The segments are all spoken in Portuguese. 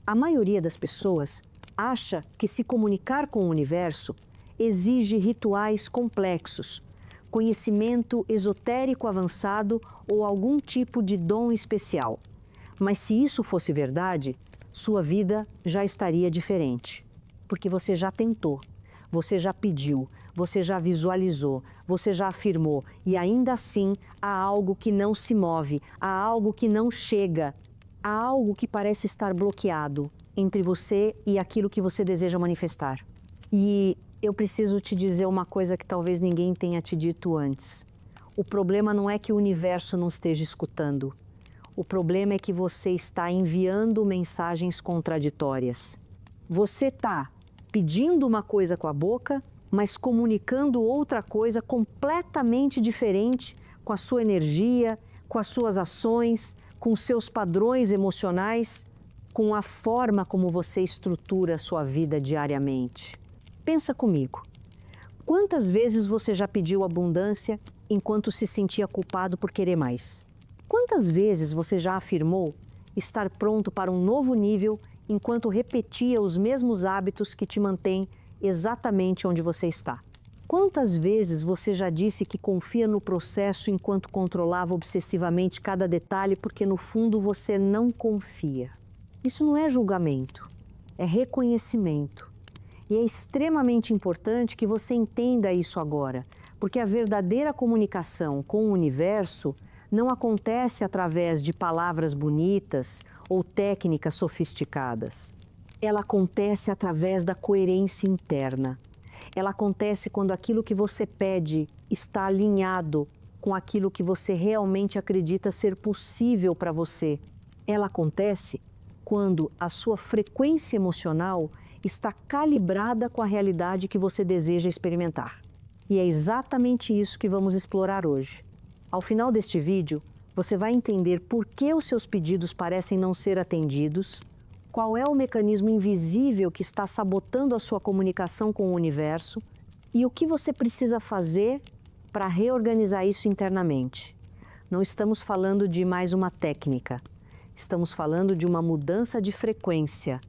A maioria das pessoas acha que se comunicar com o universo exige rituais complexos, conhecimento esotérico avançado ou algum tipo de dom especial. Mas se isso fosse verdade, sua vida já estaria diferente, porque você já tentou, você já pediu, você já visualizou, você já afirmou e ainda assim há algo que não se move, há algo que não chega, há algo que parece estar bloqueado entre você e aquilo que você deseja manifestar. E eu preciso te dizer uma coisa que talvez ninguém tenha te dito antes. O problema não é que o universo não esteja escutando. O problema é que você está enviando mensagens contraditórias. Você está pedindo uma coisa com a boca, mas comunicando outra coisa completamente diferente com a sua energia, com as suas ações, com os seus padrões emocionais, com a forma como você estrutura a sua vida diariamente. Pensa comigo. Quantas vezes você já pediu abundância enquanto se sentia culpado por querer mais? Quantas vezes você já afirmou estar pronto para um novo nível enquanto repetia os mesmos hábitos que te mantêm exatamente onde você está? Quantas vezes você já disse que confia no processo enquanto controlava obsessivamente cada detalhe porque no fundo você não confia? Isso não é julgamento, é reconhecimento. E é extremamente importante que você entenda isso agora, porque a verdadeira comunicação com o universo não acontece através de palavras bonitas ou técnicas sofisticadas. Ela acontece através da coerência interna. Ela acontece quando aquilo que você pede está alinhado com aquilo que você realmente acredita ser possível para você. Ela acontece quando a sua frequência emocional está calibrada com a realidade que você deseja experimentar. E é exatamente isso que vamos explorar hoje. Ao final deste vídeo, você vai entender por que os seus pedidos parecem não ser atendidos, qual é o mecanismo invisível que está sabotando a sua comunicação com o universo e o que você precisa fazer para reorganizar isso internamente. Não estamos falando de mais uma técnica, estamos falando de uma mudança de frequência,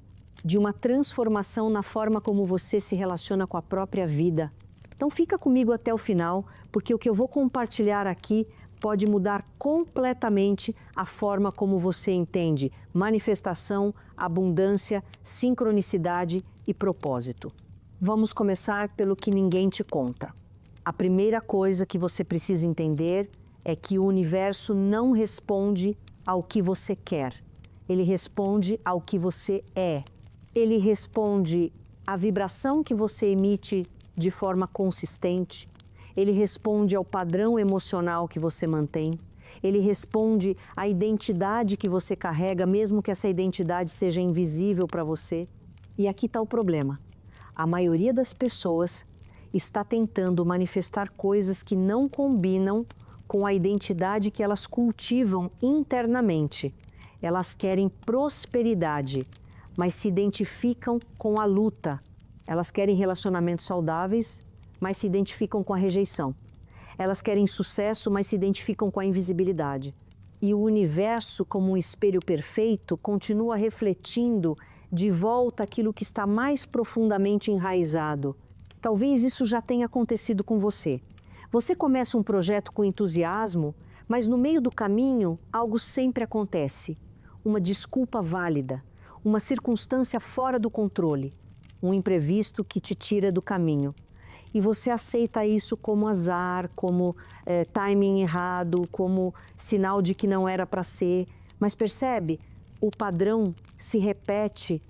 de uma transformação na forma como você se relaciona com a própria vida. Então fica comigo até o final, porque o que eu vou compartilhar aqui pode mudar completamente a forma como você entende manifestação, abundância, sincronicidade e propósito. Vamos começar pelo que ninguém te conta. A primeira coisa que você precisa entender é que o universo não responde ao que você quer. Ele responde ao que você é. Ele responde à vibração que você emite de forma consistente. Ele responde ao padrão emocional que você mantém. Ele responde à identidade que você carrega, mesmo que essa identidade seja invisível para você. E aqui está o problema. A maioria das pessoas está tentando manifestar coisas que não combinam com a identidade que elas cultivam internamente. Elas querem prosperidade, mas se identificam com a luta. Elas querem relacionamentos saudáveis, mas se identificam com a rejeição. Elas querem sucesso, mas se identificam com a invisibilidade. E o universo, como um espelho perfeito, continua refletindo de volta aquilo que está mais profundamente enraizado. Talvez isso já tenha acontecido com você. Você começa um projeto com entusiasmo, mas no meio do caminho algo sempre acontece. Uma desculpa válida, uma circunstância fora do controle, um imprevisto que te tira do caminho. E você aceita isso como azar, como timing errado, como sinal de que não era para ser. Mas percebe? O padrão se repete.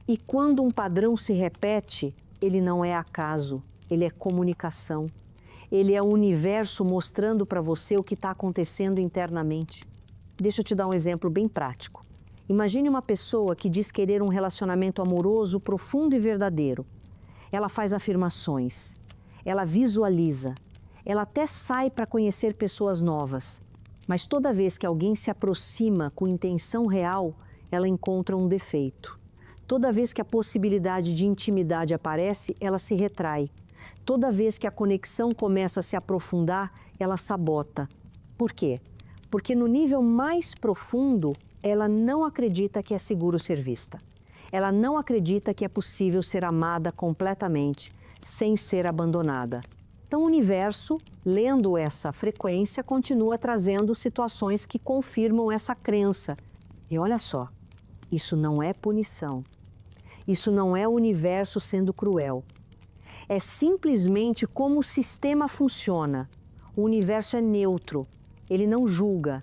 E quando um padrão se repete, ele não é acaso, ele é comunicação. Ele é o universo mostrando para você o que está acontecendo internamente. Deixa eu te dar um exemplo bem prático. Imagine uma pessoa que diz querer um relacionamento amoroso, profundo e verdadeiro. Ela faz afirmações, ela visualiza, ela até sai para conhecer pessoas novas. Mas toda vez que alguém se aproxima com intenção real, ela encontra um defeito. Toda vez que a possibilidade de intimidade aparece, ela se retrai. Toda vez que a conexão começa a se aprofundar, ela sabota. Por quê? Porque no nível mais profundo, ela não acredita que é seguro ser vista. Ela não acredita que é possível ser amada completamente, sem ser abandonada. Então, o universo, lendo essa frequência, continua trazendo situações que confirmam essa crença. E olha só, isso não é punição. Isso não é o universo sendo cruel. É simplesmente como o sistema funciona. O universo é neutro, ele não julga,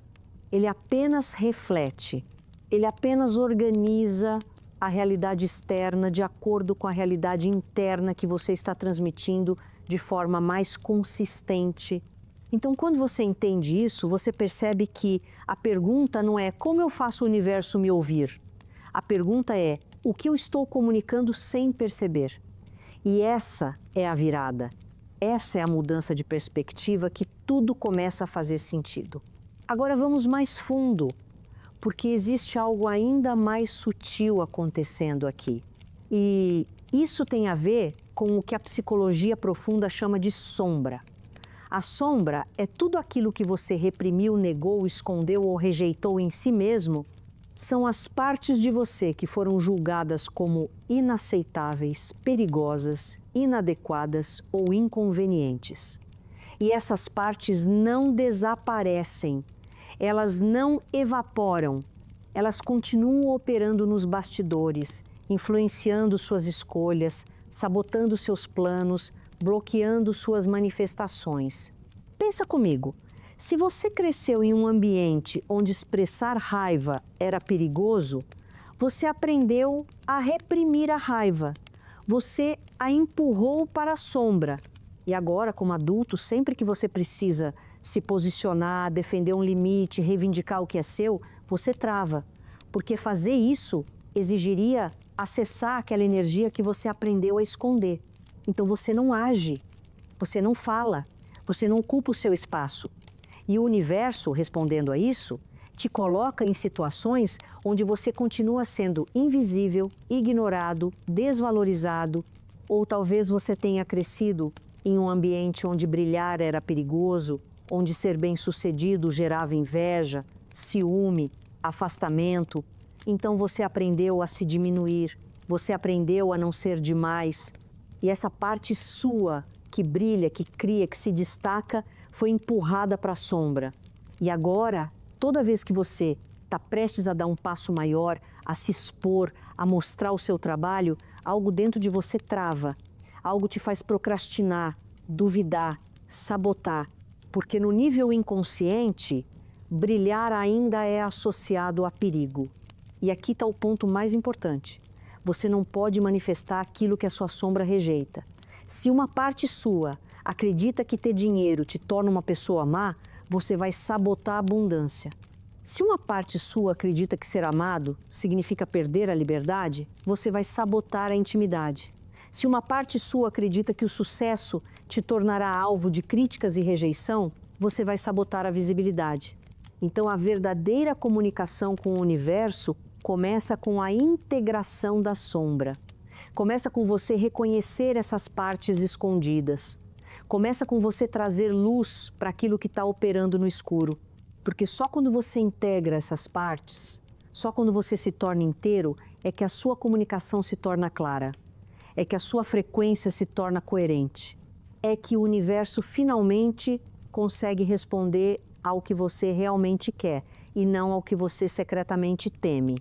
ele apenas reflete, ele apenas organiza a realidade externa de acordo com a realidade interna que você está transmitindo de forma mais consistente. Então, quando você entende isso, você percebe que a pergunta não é como eu faço o universo me ouvir. A pergunta é o que eu estou comunicando sem perceber. E essa é a virada. Essa é a mudança de perspectiva que tudo começa a fazer sentido. Agora vamos mais fundo, porque existe algo ainda mais sutil acontecendo aqui. E isso tem a ver com o que a psicologia profunda chama de sombra. A sombra é tudo aquilo que você reprimiu, negou, escondeu ou rejeitou em si mesmo. São as partes de você que foram julgadas como inaceitáveis, perigosas, inadequadas ou inconvenientes. E essas partes não desaparecem, elas não evaporam, elas continuam operando nos bastidores, influenciando suas escolhas, sabotando seus planos, bloqueando suas manifestações. Pensa comigo. Se você cresceu em um ambiente onde expressar raiva era perigoso, você aprendeu a reprimir a raiva. Você a empurrou para a sombra. E agora, como adulto, sempre que você precisa se posicionar, defender um limite, reivindicar o que é seu, você trava. Porque fazer isso exigiria acessar aquela energia que você aprendeu a esconder. Então você não age, você não fala, você não ocupa o seu espaço. E o universo, respondendo a isso, te coloca em situações onde você continua sendo invisível, ignorado, desvalorizado, ou talvez você tenha crescido em um ambiente onde brilhar era perigoso, onde ser bem-sucedido gerava inveja, ciúme, afastamento. Então você aprendeu a se diminuir, você aprendeu a não ser demais. E essa parte sua, que brilha, que cria, que se destaca, foi empurrada para a sombra. E agora, toda vez que você está prestes a dar um passo maior, a se expor, a mostrar o seu trabalho, algo dentro de você trava, algo te faz procrastinar, duvidar, sabotar. Porque no nível inconsciente, brilhar ainda é associado a perigo. E aqui está o ponto mais importante. Você não pode manifestar aquilo que a sua sombra rejeita. Se uma parte sua acredita que ter dinheiro te torna uma pessoa má, você vai sabotar a abundância. Se uma parte sua acredita que ser amado significa perder a liberdade, você vai sabotar a intimidade. Se uma parte sua acredita que o sucesso te tornará alvo de críticas e rejeição, você vai sabotar a visibilidade. Então, a verdadeira comunicação com o universo começa com a integração da sombra. Começa com você reconhecer essas partes escondidas. Começa com você trazer luz para aquilo que está operando no escuro. Porque só quando você integra essas partes, só quando você se torna inteiro, é que a sua comunicação se torna clara. É que a sua frequência se torna coerente. É que o universo finalmente consegue responder ao que você realmente quer e não ao que você secretamente teme.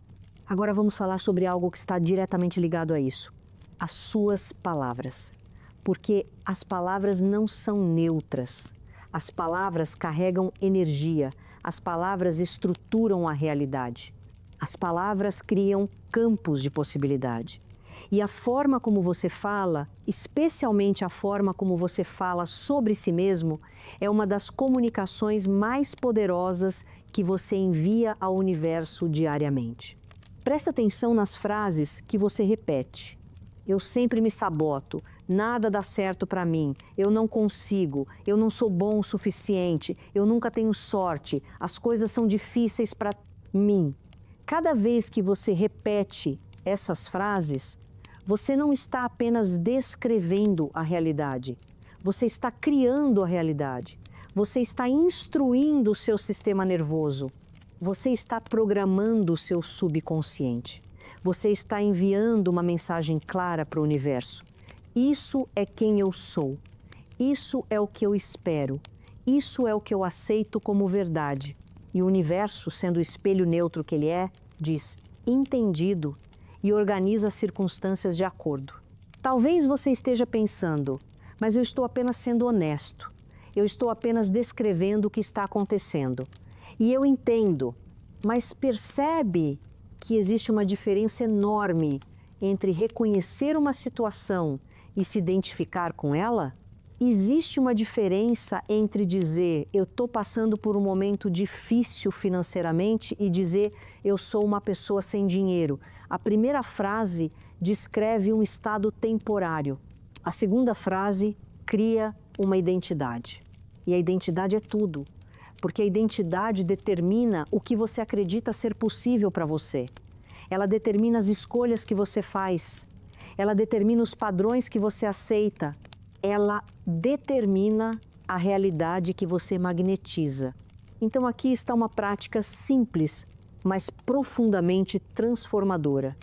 Agora vamos falar sobre algo que está diretamente ligado a isso. As suas palavras. Porque as palavras não são neutras. As palavras carregam energia. As palavras estruturam a realidade. As palavras criam campos de possibilidade. E a forma como você fala, especialmente a forma como você fala sobre si mesmo, é uma das comunicações mais poderosas que você envia ao universo diariamente. Presta atenção nas frases que você repete. Eu sempre me saboto, nada dá certo para mim, eu não consigo, eu não sou bom o suficiente, eu nunca tenho sorte, as coisas são difíceis para mim. Cada vez que você repete essas frases, você não está apenas descrevendo a realidade, você está criando a realidade, você está instruindo o seu sistema nervoso, você está programando o seu subconsciente. Você está enviando uma mensagem clara para o universo. Isso é quem eu sou. Isso é o que eu espero. Isso é o que eu aceito como verdade. E o universo, sendo o espelho neutro que ele é, diz entendido e organiza as circunstâncias de acordo. Talvez você esteja pensando, mas eu estou apenas sendo honesto. Eu estou apenas descrevendo o que está acontecendo. E eu entendo, mas percebe que existe uma diferença enorme entre reconhecer uma situação e se identificar com ela? Existe uma diferença entre dizer eu estou passando por um momento difícil financeiramente e dizer eu sou uma pessoa sem dinheiro. A primeira frase descreve um estado temporário. A segunda frase cria uma identidade. E a identidade é tudo, porque a identidade determina o que você acredita ser possível para você. Ela determina as escolhas que você faz. Ela determina os padrões que você aceita. Ela determina a realidade que você magnetiza. Então aqui está uma prática simples, mas profundamente transformadora.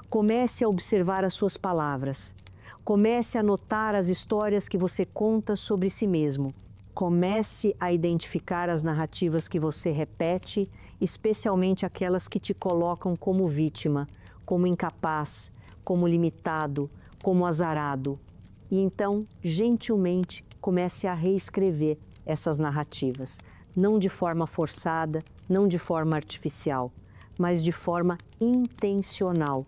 Comece a observar as suas palavras. Comece a notar as histórias que você conta sobre si mesmo. Comece a identificar as narrativas que você repete, especialmente aquelas que te colocam como vítima, como incapaz, como limitado, como azarado. E então, gentilmente, comece a reescrever essas narrativas, não de forma forçada, não de forma artificial, mas de forma intencional.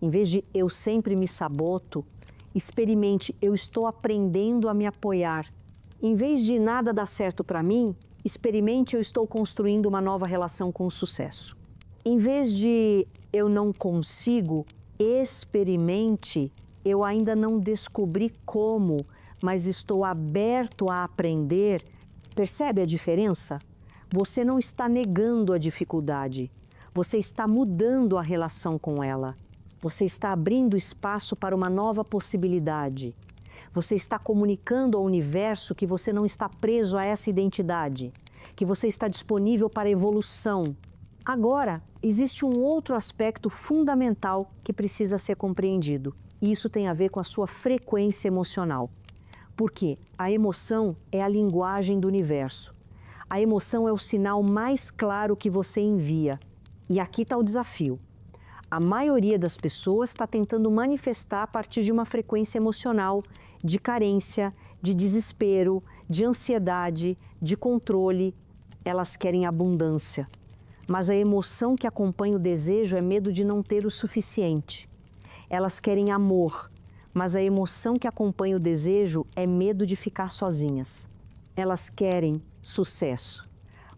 Em vez de eu sempre me saboto, experimente eu estou aprendendo a me apoiar. Em vez de nada dar certo para mim, experimente eu estou construindo uma nova relação com o sucesso. Em vez de eu não consigo, experimente eu ainda não descobri como, mas estou aberto a aprender. Percebe a diferença? Você não está negando a dificuldade, você está mudando a relação com ela. Você está abrindo espaço para uma nova possibilidade. Você está comunicando ao universo que você não está preso a essa identidade, que você está disponível para evolução. Agora, existe um outro aspecto fundamental que precisa ser compreendido. E isso tem a ver com a sua frequência emocional. Porque a emoção é a linguagem do universo. A emoção é o sinal mais claro que você envia. E aqui está o desafio. A maioria das pessoas está tentando manifestar a partir de uma frequência emocional de carência, de desespero, de ansiedade, de controle. Elas querem abundância. Mas a emoção que acompanha o desejo é medo de não ter o suficiente. Elas querem amor, mas a emoção que acompanha o desejo é medo de ficar sozinhas. Elas querem sucesso,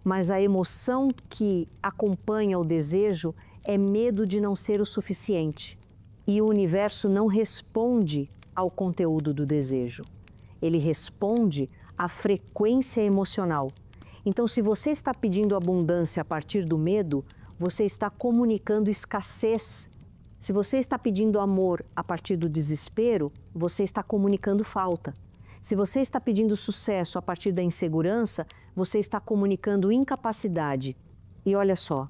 mas a emoção que acompanha o desejo é medo de não ser o suficiente. E o universo não responde ao conteúdo do desejo. Ele responde à frequência emocional. Então, se você está pedindo abundância a partir do medo, você está comunicando escassez. Se você está pedindo amor a partir do desespero, você está comunicando falta. Se você está pedindo sucesso a partir da insegurança, você está comunicando incapacidade. E olha só,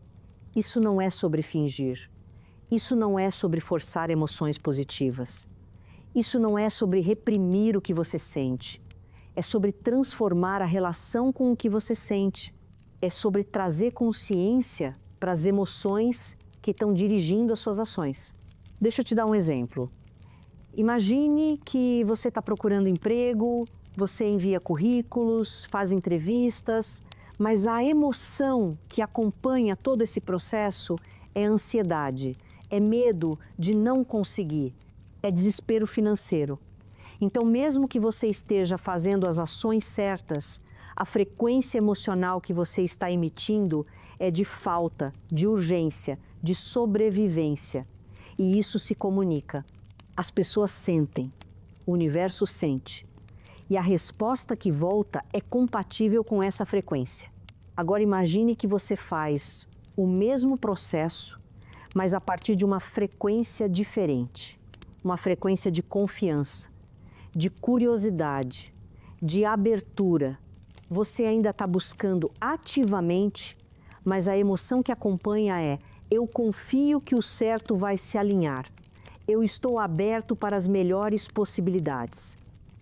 isso não é sobre fingir. Isso não é sobre forçar emoções positivas. Isso não é sobre reprimir o que você sente. É sobre transformar a relação com o que você sente. É sobre trazer consciência para as emoções que estão dirigindo as suas ações. Deixa eu te dar um exemplo. Imagine que você está procurando emprego, você envia currículos, faz entrevistas, mas a emoção que acompanha todo esse processo é ansiedade, é medo de não conseguir, é desespero financeiro. Então, mesmo que você esteja fazendo as ações certas, a frequência emocional que você está emitindo é de falta, de urgência, de sobrevivência. E isso se comunica. As pessoas sentem, o universo sente. E a resposta que volta é compatível com essa frequência. Agora imagine que você faz o mesmo processo, mas a partir de uma frequência diferente. Uma frequência de confiança, de curiosidade, de abertura. Você ainda está buscando ativamente, mas a emoção que acompanha é: Eu confio que o certo vai se alinhar. Eu estou aberto para as melhores possibilidades.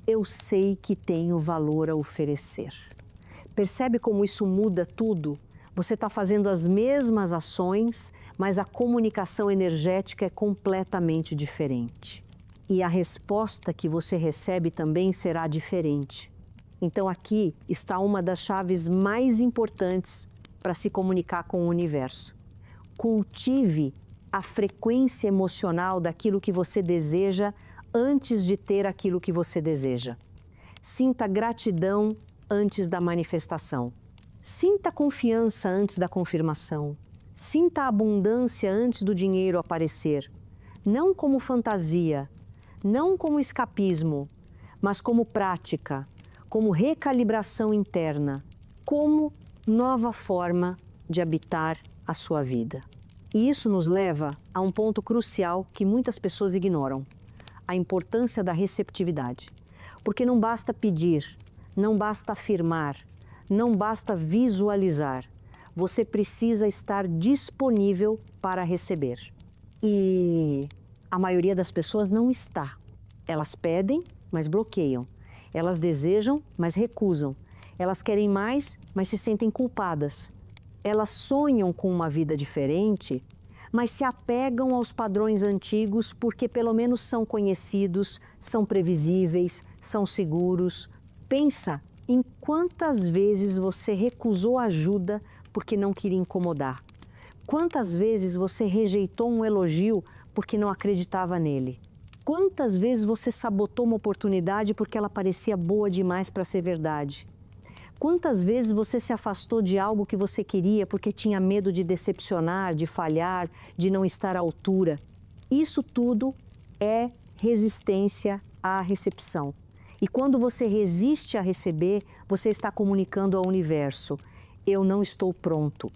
Eu sei que tenho valor a oferecer. Percebe como isso muda tudo? Você está fazendo as mesmas ações, mas a comunicação energética é completamente diferente. E a resposta que você recebe também será diferente. Então aqui está uma das chaves mais importantes para se comunicar com o universo. Cultive a frequência emocional daquilo que você deseja antes de ter aquilo que você deseja. Sinta gratidão antes da manifestação. Sinta confiança antes da confirmação. Sinta a abundância antes do dinheiro aparecer. Não como fantasia, não como escapismo, mas como prática, como recalibração interna, como nova forma de habitar a sua vida. E isso nos leva a um ponto crucial que muitas pessoas ignoram: a importância da receptividade. Porque não basta pedir, não basta afirmar, não basta visualizar. Você precisa estar disponível para receber. E a maioria das pessoas não está. Elas pedem, mas bloqueiam. Elas desejam, mas recusam. Elas querem mais, mas se sentem culpadas. Elas sonham com uma vida diferente, mas se apegam aos padrões antigos porque pelo menos são conhecidos, são previsíveis, são seguros. Pensa em quantas vezes você recusou ajuda porque não queria incomodar. Quantas vezes você rejeitou um elogio porque não acreditava nele. Quantas vezes você sabotou uma oportunidade porque ela parecia boa demais para ser verdade. Quantas vezes você se afastou de algo que você queria porque tinha medo de decepcionar, de falhar, de não estar à altura? Isso tudo é resistência à recepção. E quando você resiste a receber, você está comunicando ao universo: eu não estou pronto,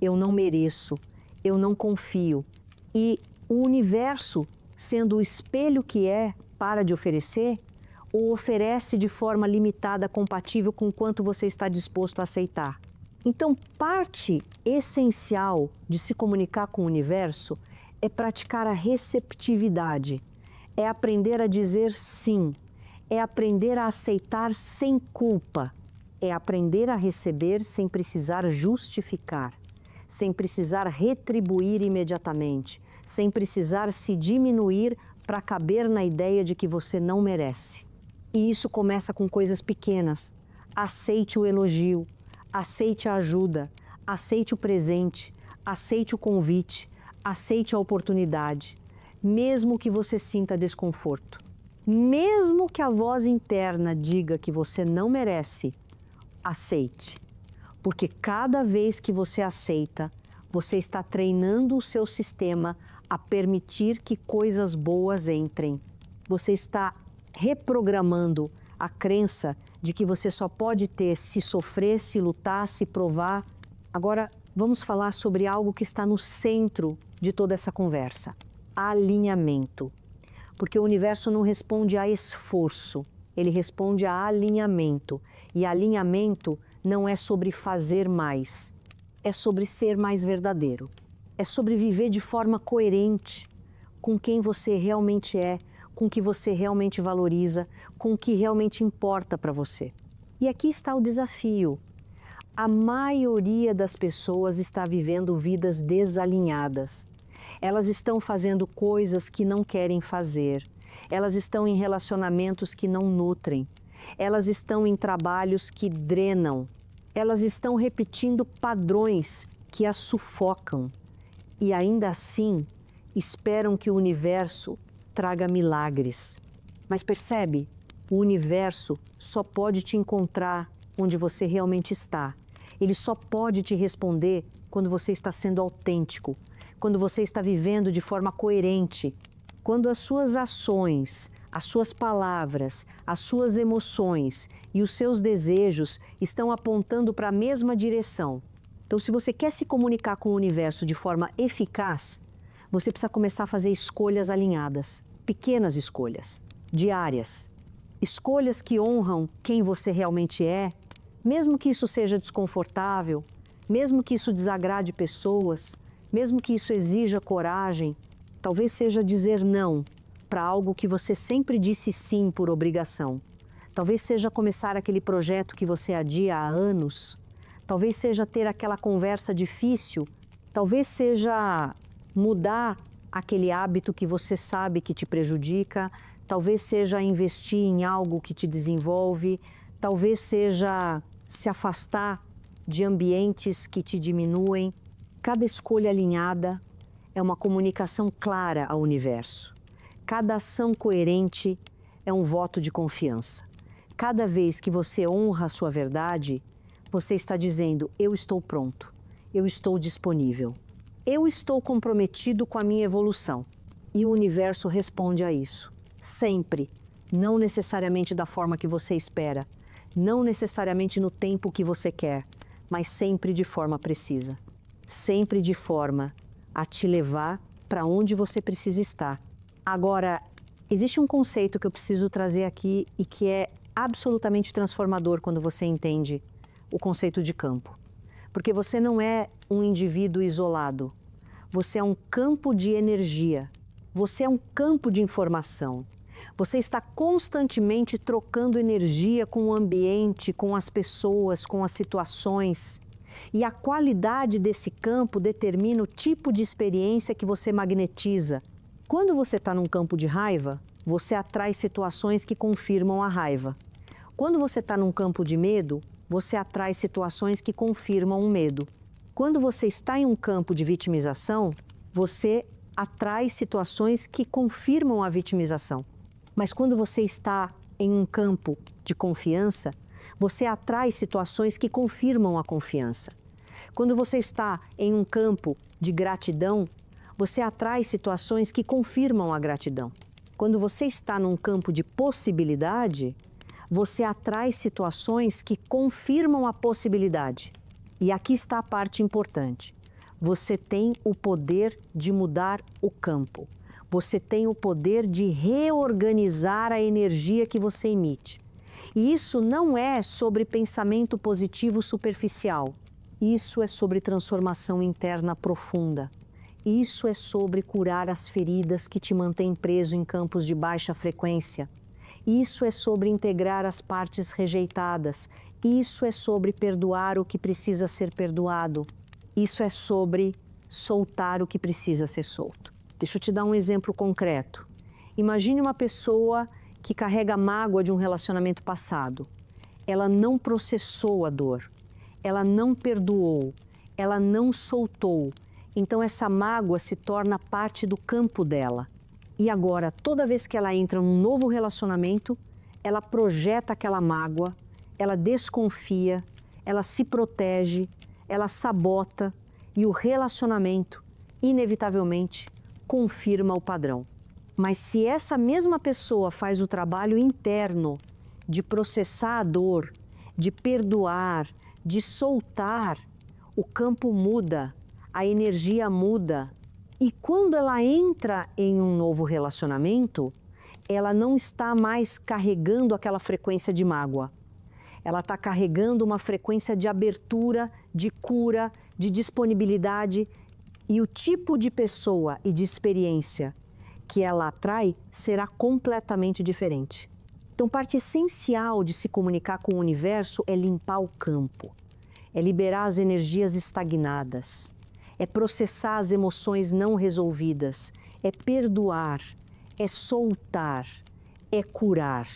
eu não mereço, eu não confio. E o universo, sendo o espelho que é para de oferecer, ou oferece de forma limitada, compatível com o quanto você está disposto a aceitar. Então, parte essencial de se comunicar com o universo é praticar a receptividade, é aprender a dizer sim, é aprender a aceitar sem culpa, é aprender a receber sem precisar justificar, sem precisar retribuir imediatamente, sem precisar se diminuir para caber na ideia de que você não merece. E isso começa com coisas pequenas. Aceite o elogio, aceite a ajuda, aceite o presente, aceite o convite, aceite a oportunidade, mesmo que você sinta desconforto. Mesmo que a voz interna diga que você não merece, aceite. Porque cada vez que você aceita, você está treinando o seu sistema a permitir que coisas boas entrem. Você está reprogramando a crença de que você só pode ter se sofrer, se lutar, se provar. Agora, vamos falar sobre algo que está no centro de toda essa conversa: alinhamento. Porque o universo não responde a esforço, ele responde a alinhamento. E alinhamento não é sobre fazer mais, é sobre ser mais verdadeiro. É sobre viver de forma coerente com quem você realmente é, com o que você realmente valoriza, com o que realmente importa para você. E aqui está o desafio. A maioria das pessoas está vivendo vidas desalinhadas. Elas estão fazendo coisas que não querem fazer. Elas estão em relacionamentos que não nutrem. Elas estão em trabalhos que drenam. Elas estão repetindo padrões que as sufocam. E ainda assim, esperam que o universo traga milagres. Mas percebe? O universo só pode te encontrar onde você realmente está. Ele só pode te responder quando você está sendo autêntico, quando você está vivendo de forma coerente, quando as suas ações, as suas palavras, as suas emoções e os seus desejos estão apontando para a mesma direção. Então, se você quer se comunicar com o universo de forma eficaz, você precisa começar a fazer escolhas alinhadas, pequenas escolhas, diárias. Escolhas que honram quem você realmente é, mesmo que isso seja desconfortável, mesmo que isso desagrade pessoas, Mesmo que isso exija coragem, talvez seja dizer não para algo que você sempre disse sim por obrigação. Talvez seja começar aquele projeto que você adia há anos. Talvez seja ter aquela conversa difícil. Talvez seja mudar aquele hábito que você sabe que te prejudica. Talvez seja investir em algo que te desenvolve. Talvez seja se afastar de ambientes que te diminuem. Cada escolha alinhada é uma comunicação clara ao universo. Cada ação coerente é um voto de confiança. Cada vez que você honra a sua verdade, você está dizendo: eu estou pronto, eu estou disponível, eu estou comprometido com a minha evolução. E o universo responde a isso, sempre, não necessariamente da forma que você espera, não necessariamente no tempo que você quer, mas sempre de forma precisa, sempre de forma a te levar para onde você precisa estar. Agora, existe um conceito que eu preciso trazer aqui e que é absolutamente transformador quando você entende o conceito de campo. Porque você não é um indivíduo isolado, você é um campo de energia, você é um campo de informação. Você está constantemente trocando energia com o ambiente, com as pessoas, com as situações. E a qualidade desse campo determina o tipo de experiência que você magnetiza. Quando você está num campo de raiva, você atrai situações que confirmam a raiva. Quando você está num campo de medo, você atrai situações que confirmam o medo. Quando você está em um campo de vitimização, você atrai situações que confirmam a vitimização. Mas quando você está em um campo de confiança, você atrai situações que confirmam a confiança. Quando você está em um campo de gratidão, você atrai situações que confirmam a gratidão. Quando você está num campo de possibilidade, você atrai situações que confirmam a possibilidade. E aqui está a parte importante. Você tem o poder de mudar o campo. Você tem o poder de reorganizar a energia que você emite. E isso não é sobre pensamento positivo superficial. Isso é sobre transformação interna profunda. Isso é sobre curar as feridas que te mantêm preso em campos de baixa frequência. Isso é sobre integrar as partes rejeitadas. Isso é sobre perdoar o que precisa ser perdoado. Isso é sobre soltar o que precisa ser solto. Deixa eu te dar um exemplo concreto. Imagine uma pessoa que carrega mágoa de um relacionamento passado. Ela não processou a dor, ela não perdoou, ela não soltou. Então essa mágoa se torna parte do campo dela. E agora, toda vez que ela entra num novo relacionamento, ela projeta aquela mágoa, ela desconfia, ela se protege, ela sabota e o relacionamento, inevitavelmente, confirma o padrão. Mas se essa mesma pessoa faz o trabalho interno de processar a dor, de perdoar, de soltar, o campo muda, a energia muda. E quando ela entra em um novo relacionamento, ela não está mais carregando aquela frequência de mágoa. Ela está carregando uma frequência de abertura, de cura, de disponibilidade. E o tipo de pessoa e de experiência que ela atrai será completamente diferente. Então, parte essencial de se comunicar com o universo é limpar o campo, é liberar as energias estagnadas, é processar as emoções não resolvidas, é perdoar, é soltar, é curar.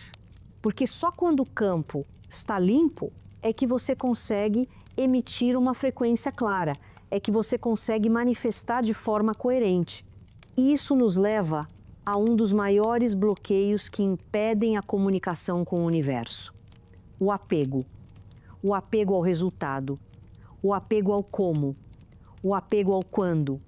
Porque só quando o campo está limpo é que você consegue emitir uma frequência clara, é que você consegue manifestar de forma coerente. E isso nos leva a um dos maiores bloqueios que impedem a comunicação com o universo: o apego. O apego ao resultado, o apego ao como, o apego ao quando,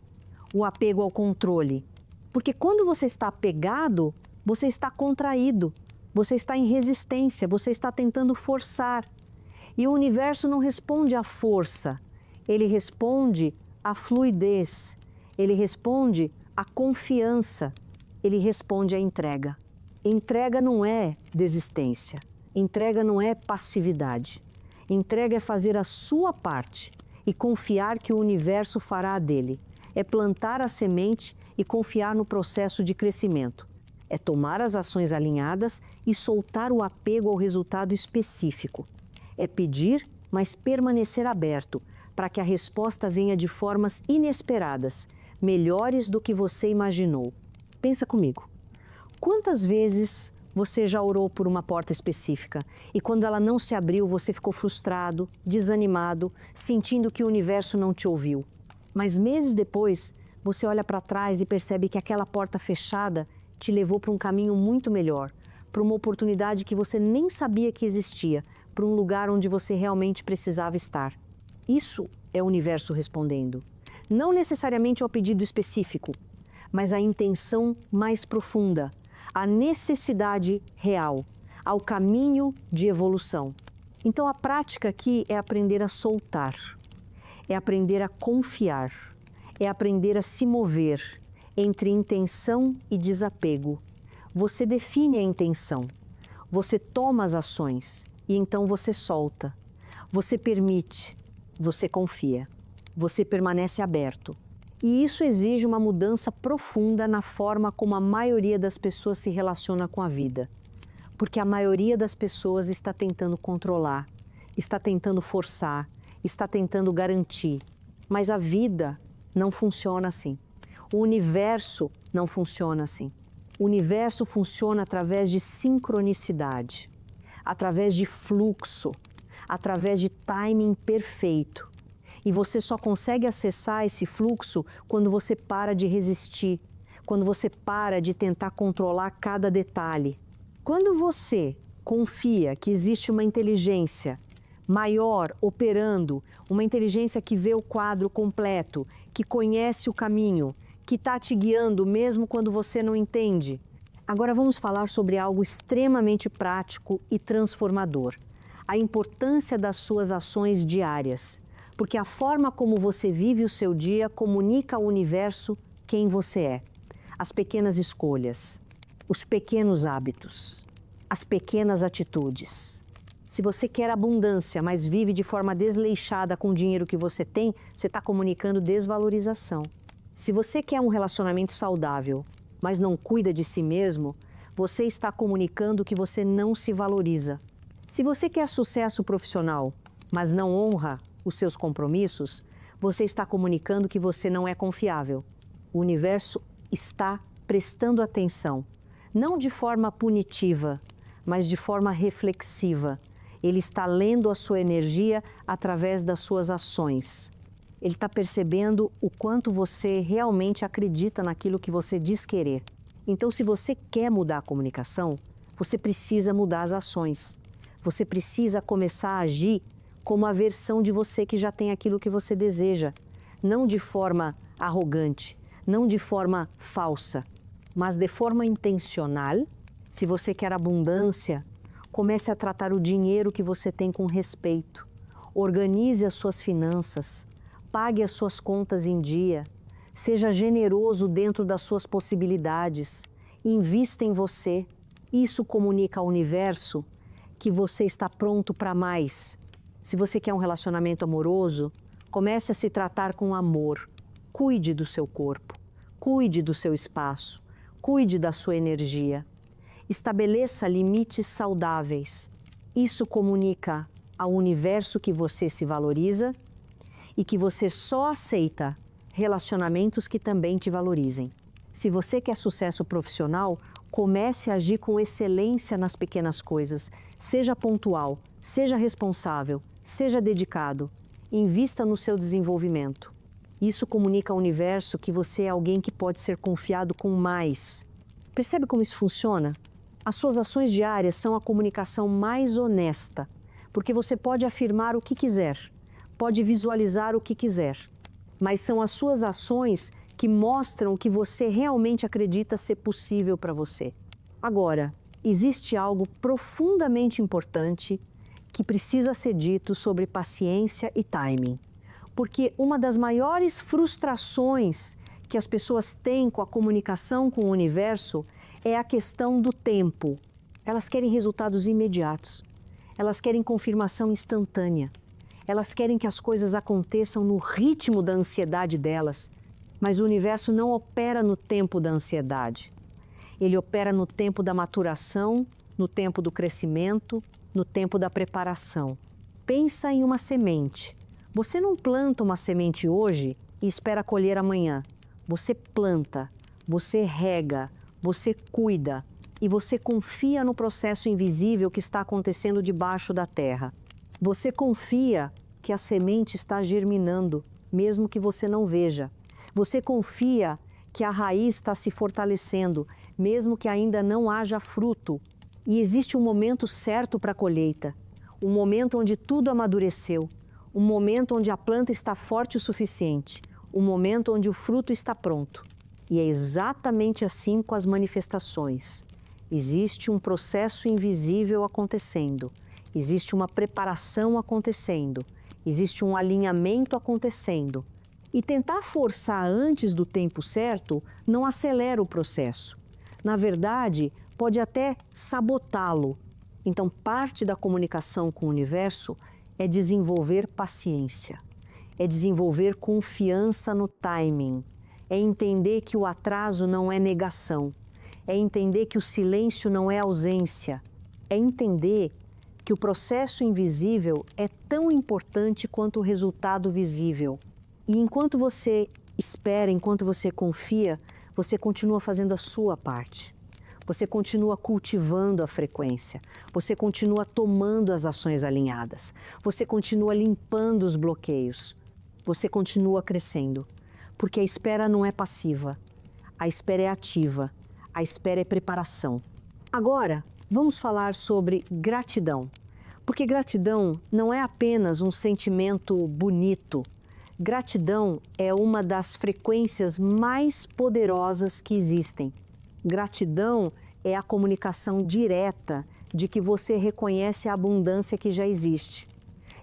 o apego ao controle. Porque quando você está apegado, você está contraído, você está em resistência, você está tentando forçar. E o universo não responde à força, ele responde à fluidez, ele responde à confiança, ele responde à entrega. Entrega não é desistência, entrega não é passividade. Entrega é fazer a sua parte e confiar que o universo fará a dele. é plantar a semente e confiar no processo de crescimento. É tomar as ações alinhadas e soltar o apego ao resultado específico. É pedir, mas permanecer aberto, para que a resposta venha de formas inesperadas, melhores do que você imaginou. Pensa comigo. Quantas vezes você já orou por uma porta específica e quando ela não se abriu, você ficou frustrado, desanimado, sentindo que o universo não te ouviu? Mas meses depois, você olha para trás e percebe que aquela porta fechada te levou para um caminho muito melhor, para uma oportunidade que você nem sabia que existia, para um lugar onde você realmente precisava estar. Isso é o universo respondendo. Não necessariamente ao pedido específico, mas à intenção mais profunda, à necessidade real, ao caminho de evolução. Então a prática aqui é aprender a soltar, é aprender a confiar, é aprender a se mover entre intenção e desapego. Você define a intenção, você toma as ações e então você solta. Você permite, você confia, você permanece aberto. E isso exige uma mudança profunda na forma como a maioria das pessoas se relaciona com a vida. Porque a maioria das pessoas está tentando controlar, está tentando forçar, está tentando garantir. Mas a vida não funciona assim. O universo não funciona assim. O universo funciona através de sincronicidade, através de fluxo, através de timing perfeito. E você só consegue acessar esse fluxo quando você para de resistir, quando você para de tentar controlar cada detalhe. Quando você confia que existe uma inteligência maior operando, uma inteligência que vê o quadro completo, que conhece o caminho, que está te guiando mesmo quando você não entende. Agora vamos falar sobre algo extremamente prático e transformador: a importância das suas ações diárias. Porque a forma como você vive o seu dia comunica ao universo quem você é. As pequenas escolhas, os pequenos hábitos, as pequenas atitudes. Se você quer abundância, mas vive de forma desleixada com o dinheiro que você tem, você está comunicando desvalorização. Se você quer um relacionamento saudável, mas não cuida de si mesmo, você está comunicando que você não se valoriza. Se você quer sucesso profissional, mas não honra os seus compromissos, você está comunicando que você não é confiável. O universo está prestando atenção, não de forma punitiva, mas de forma reflexiva. Ele está lendo a sua energia através das suas ações. Ele está percebendo o quanto você realmente acredita naquilo que você diz querer. Então, se você quer mudar a comunicação, você precisa mudar as ações. Você precisa começar a agir como a versão de você que já tem aquilo que você deseja. Não de forma arrogante, não de forma falsa, mas de forma intencional. Se você quer abundância, comece a tratar o dinheiro que você tem com respeito. Organize as suas finanças, pague as suas contas em dia, seja generoso dentro das suas possibilidades, invista em você. Isso comunica ao universo que você está pronto para mais. Se você quer um relacionamento amoroso, comece a se tratar com amor. Cuide do seu corpo, cuide do seu espaço, cuide da sua energia. Estabeleça limites saudáveis. Isso comunica ao universo que você se valoriza e que você só aceita relacionamentos que também te valorizem. Se você quer sucesso profissional, comece a agir com excelência nas pequenas coisas. Seja pontual, seja responsável, seja dedicado. Invista no seu desenvolvimento. Isso comunica ao universo que você é alguém que pode ser confiado com mais. Percebe como isso funciona? As suas ações diárias são a comunicação mais honesta, porque você pode afirmar o que quiser, pode visualizar o que quiser, mas são as suas ações que mostram o que você realmente acredita ser possível para você. Agora, existe algo profundamente importante que precisa ser dito sobre paciência e timing, porque uma das maiores frustrações que as pessoas têm com a comunicação com o universo é a questão do tempo. Elas querem resultados imediatos, elas querem confirmação instantânea, elas querem que as coisas aconteçam no ritmo da ansiedade delas. Mas o universo não opera no tempo da ansiedade. Ele opera no tempo da maturação, no tempo do crescimento, no tempo da preparação. Pensa em uma semente. Você não planta uma semente hoje e espera colher amanhã. Você planta, você rega, você cuida e você confia no processo invisível que está acontecendo debaixo da terra. Você confia que a semente está germinando, mesmo que você não veja. Você confia que a raiz está se fortalecendo, mesmo que ainda não haja fruto. E existe um momento certo para a colheita, um momento onde tudo amadureceu, um momento onde a planta está forte o suficiente, um momento onde o fruto está pronto. E é exatamente assim com as manifestações. Existe um processo invisível acontecendo, existe uma preparação acontecendo, existe um alinhamento acontecendo. E tentar forçar antes do tempo certo não acelera o processo. Na verdade, pode até sabotá-lo. Então, parte da comunicação com o universo é desenvolver paciência, é desenvolver confiança no timing, é entender que o atraso não é negação, é entender que o silêncio não é ausência, é entender que o processo invisível é tão importante quanto o resultado visível. E enquanto você espera, enquanto você confia, você continua fazendo a sua parte. Você continua cultivando a frequência, você continua tomando as ações alinhadas, você continua limpando os bloqueios, você continua crescendo. Porque a espera não é passiva, a espera é ativa, a espera é preparação. Agora, vamos falar sobre gratidão. Porque gratidão não é apenas um sentimento bonito. Gratidão é uma das frequências mais poderosas que existem. Gratidão é a comunicação direta de que você reconhece a abundância que já existe,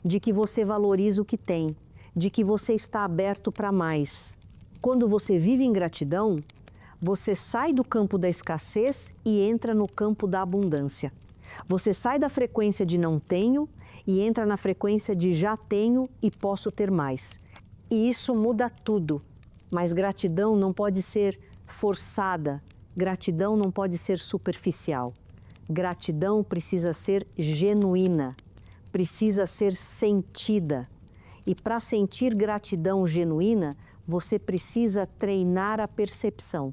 de que você valoriza o que tem, de que você está aberto para mais. Quando você vive em gratidão, você sai do campo da escassez e entra no campo da abundância. Você sai da frequência de não tenho e entra na frequência de já tenho e posso ter mais. E isso muda tudo. Mas gratidão não pode ser forçada, gratidão não pode ser superficial. Gratidão precisa ser genuína, precisa ser sentida. E para sentir gratidão genuína, você precisa treinar a percepção.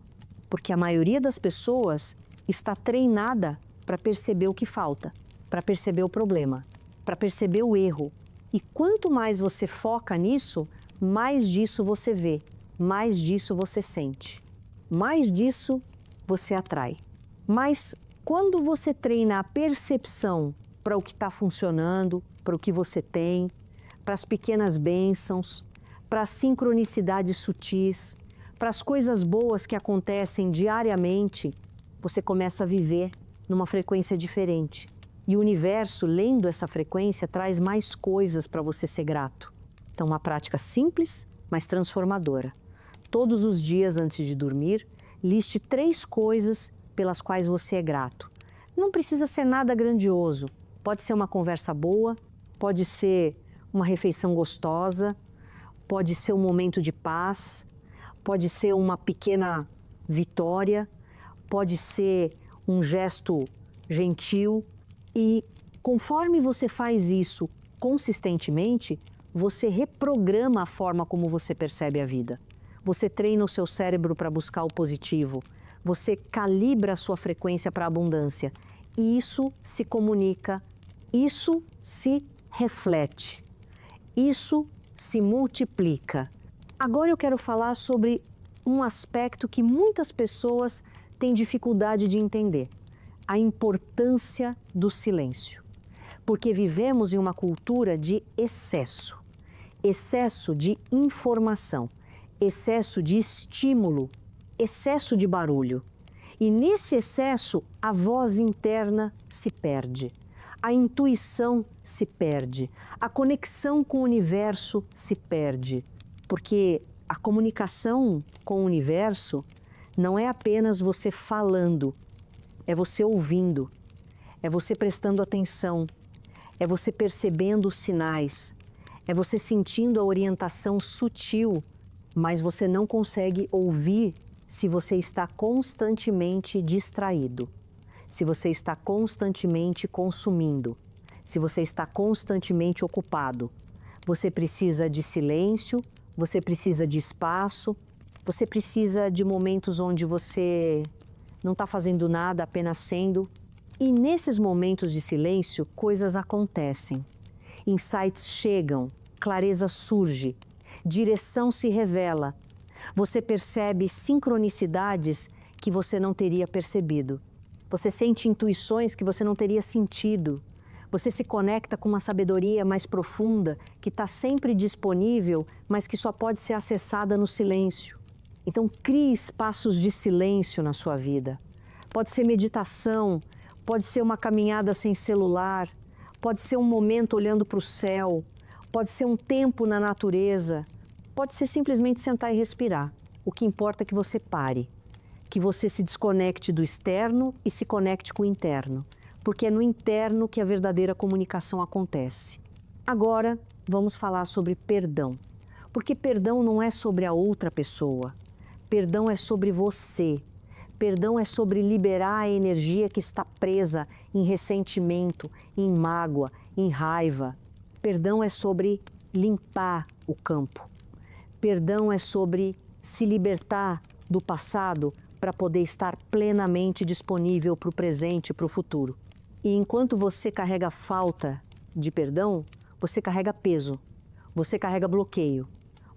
Porque a maioria das pessoas está treinada para perceber o que falta, para perceber o problema, para perceber o erro. E quanto mais você foca nisso, mais disso você vê, mais disso você sente, mais disso você atrai. Mas quando você treina a percepção para o que está funcionando, para o que você tem, para as pequenas bênçãos, para as sincronicidades sutis, para as coisas boas que acontecem diariamente, você começa a viver numa frequência diferente. E o universo, lendo essa frequência, traz mais coisas para você ser grato. Então, uma prática simples, mas transformadora. Todos os dias antes de dormir, liste 3 coisas pelas quais você é grato. Não precisa ser nada grandioso. Pode ser uma conversa boa, pode ser uma refeição gostosa, pode ser um momento de paz, pode ser uma pequena vitória, pode ser um gesto gentil. E conforme você faz isso consistentemente, você reprograma a forma como você percebe a vida. Você treina o seu cérebro para buscar o positivo. Você calibra a sua frequência para a abundância. E isso se comunica, isso se reflete, isso se multiplica. Agora eu quero falar sobre um aspecto que muitas pessoas têm dificuldade de entender: a importância do silêncio. Porque vivemos em uma cultura de excesso de informação, excesso de estímulo, excesso de barulho. E nesse excesso, a voz interna se perde, a intuição se perde, a conexão com o universo se perde. Porque a comunicação com o universo não é apenas você falando, é você ouvindo, é você prestando atenção, é você percebendo os sinais, é você sentindo a orientação sutil mas você não consegue ouvir se você está constantemente distraído, se você está constantemente consumindo, se você está constantemente ocupado. Você precisa de silêncio, você precisa de espaço, você precisa de momentos onde você não está fazendo nada, apenas sendo. E nesses momentos de silêncio, coisas acontecem. Insights chegam, clareza surge, direção se revela. Você percebe sincronicidades que você não teria percebido. Você sente intuições que você não teria sentido. Você se conecta com uma sabedoria mais profunda que está sempre disponível, mas que só pode ser acessada no silêncio. Então crie espaços de silêncio na sua vida. Pode ser meditação, pode ser uma caminhada sem celular, pode ser um momento olhando para o céu, pode ser um tempo na natureza, pode ser simplesmente sentar e respirar. O que importa é que você pare, que você se desconecte do externo e se conecte com o interno, porque é no interno que a verdadeira comunicação acontece. Agora, vamos falar sobre perdão, porque perdão não é sobre a outra pessoa, perdão é sobre você. Perdão é sobre liberar a energia que está presa em ressentimento, em mágoa, em raiva. Perdão é sobre limpar o campo. Perdão é sobre se libertar do passado para poder estar plenamente disponível para o presente e para o futuro. E enquanto você carrega falta de perdão, você carrega peso, você carrega bloqueio.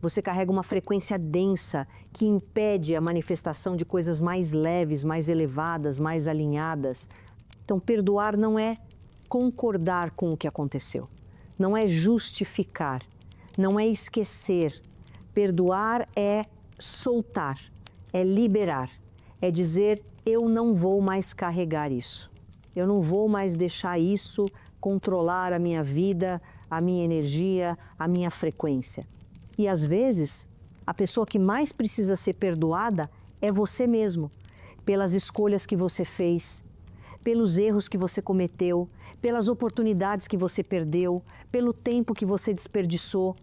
Você carrega uma frequência densa que impede a manifestação de coisas mais leves, mais elevadas, mais alinhadas. Então, perdoar não é concordar com o que aconteceu, não é justificar, não é esquecer. Perdoar é soltar, é liberar, é dizer: eu não vou mais carregar isso, eu não vou mais deixar isso controlar a minha vida, a minha energia, a minha frequência. E às vezes, a pessoa que mais precisa ser perdoada é você mesmo, pelas escolhas que você fez, pelos erros que você cometeu, pelas oportunidades que você perdeu, pelo tempo que você desperdiçou,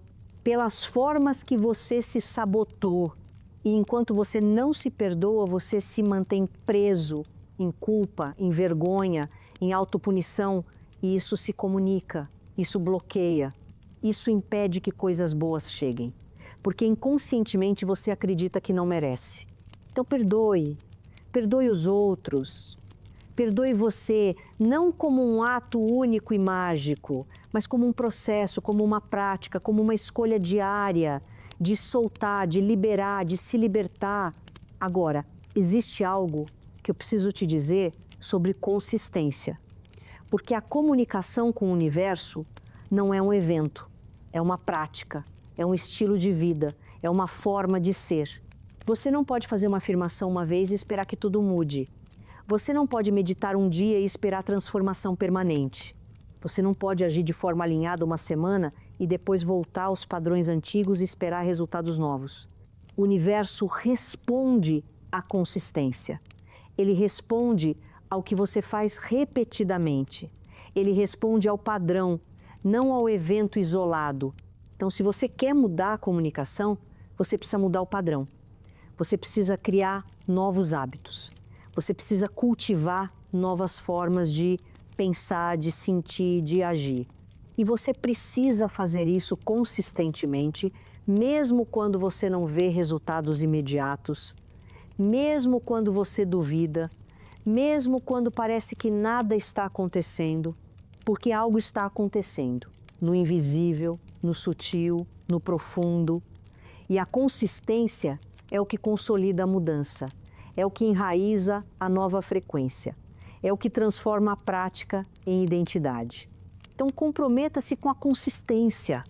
pelas formas que você se sabotou. E enquanto você não se perdoa, você se mantém preso em culpa, em vergonha, em autopunição, e isso se comunica, isso bloqueia. Isso impede que coisas boas cheguem, porque inconscientemente você acredita que não merece. Então perdoe, perdoe os outros, perdoe você, não como um ato único e mágico, mas como um processo, como uma prática, como uma escolha diária de soltar, de liberar, de se libertar. Agora, existe algo que eu preciso te dizer sobre consistência, porque a comunicação com o universo não é um evento. É uma prática, é um estilo de vida, é uma forma de ser. Você não pode fazer uma afirmação uma vez e esperar que tudo mude. Você não pode meditar um dia e esperar transformação permanente. Você não pode agir de forma alinhada uma semana e depois voltar aos padrões antigos e esperar resultados novos. O universo responde à consistência. Ele responde ao que você faz repetidamente. Ele responde ao padrão, não ao evento isolado. Então, se você quer mudar a comunicação, você precisa mudar o padrão. Você precisa criar novos hábitos. Você precisa cultivar novas formas de pensar, de sentir, de agir. E você precisa fazer isso consistentemente, mesmo quando você não vê resultados imediatos, mesmo quando você duvida, mesmo quando parece que nada está acontecendo. Porque algo está acontecendo, no invisível, no sutil, no profundo. E a consistência é o que consolida a mudança, é o que enraiza a nova frequência, é o que transforma a prática em identidade. Então comprometa-se com a consistência,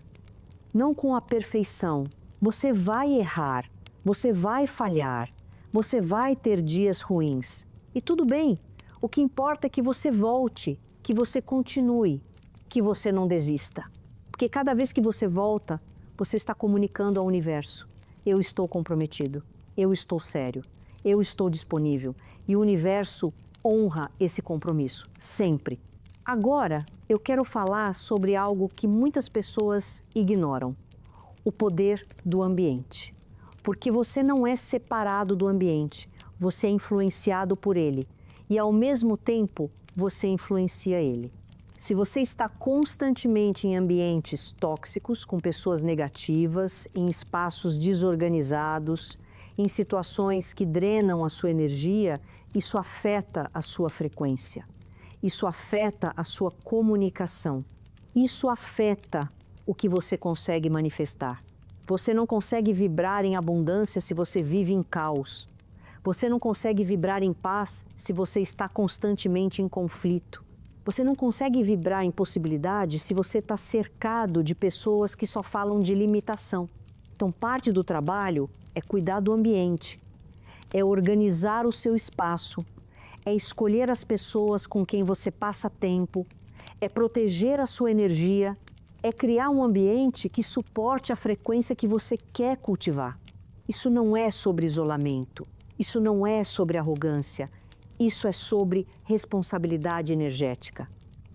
não com a perfeição. Você vai errar, você vai falhar, você vai ter dias ruins. E tudo bem, o que importa é que você volte, que você continue, que você não desista. Porque cada vez que você volta, você está comunicando ao universo: eu estou comprometido, eu estou sério, eu estou disponível. E o universo honra esse compromisso, sempre. Agora, eu quero falar sobre algo que muitas pessoas ignoram: o poder do ambiente. porque você não é separado do ambiente, você é influenciado por ele e, ao mesmo tempo, você influencia ele. Se você está constantemente em ambientes tóxicos, com pessoas negativas, em espaços desorganizados, em situações que drenam a sua energia, isso afeta a sua frequência, isso afeta a sua comunicação, isso afeta o que você consegue manifestar. Você não consegue vibrar em abundância se você vive em caos. Você não consegue vibrar em paz se você está constantemente em conflito. Você não consegue vibrar em possibilidade se você está cercado de pessoas que só falam de limitação. Então, parte do trabalho é cuidar do ambiente, é organizar o seu espaço, é escolher as pessoas com quem você passa tempo, é proteger a sua energia, é criar um ambiente que suporte a frequência que você quer cultivar. Isso não é sobre isolamento, isso não é sobre arrogância, isso é sobre responsabilidade energética.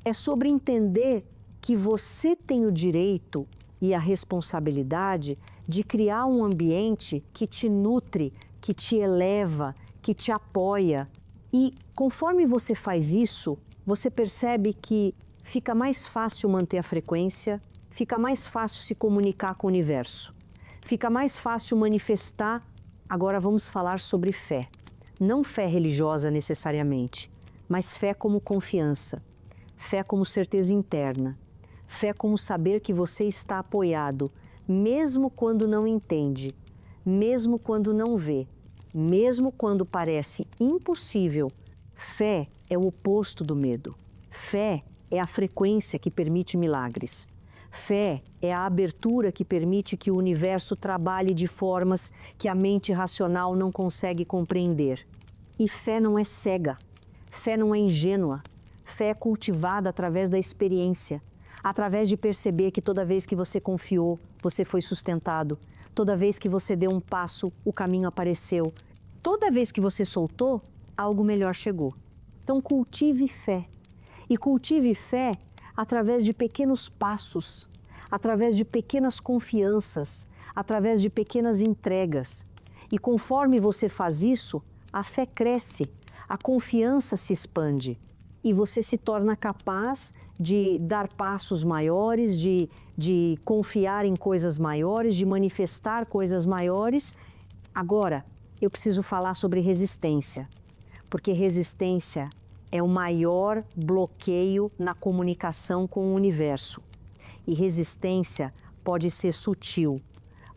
É sobre entender que você tem o direito e a responsabilidade de criar um ambiente que te nutre, que te eleva, que te apoia. E conforme você faz isso, você percebe que fica mais fácil manter a frequência, fica mais fácil se comunicar com o universo, fica mais fácil manifestar. Agora vamos falar sobre fé. Não fé religiosa necessariamente, mas fé como confiança, fé como certeza interna, fé como saber que você está apoiado, mesmo quando não entende, mesmo quando não vê, mesmo quando parece impossível. Fé é o oposto do medo. Fé é a frequência que permite milagres. Fé é a abertura que permite que o universo trabalhe de formas que a mente racional não consegue compreender. E fé não é cega, fé não é ingênua, fé é cultivada através da experiência, através de perceber que toda vez que você confiou, você foi sustentado, toda vez que você deu um passo, o caminho apareceu, toda vez que você soltou, algo melhor chegou. Então cultive fé, e cultive fé através de pequenos passos, através de pequenas confianças, através de pequenas entregas. E conforme você faz isso, a fé cresce, a confiança se expande e você se torna capaz de dar passos maiores, de confiar em coisas maiores, de manifestar coisas maiores. Agora, eu preciso falar sobre resistência, porque resistência é o maior bloqueio na comunicação com o universo. E resistência pode ser sutil,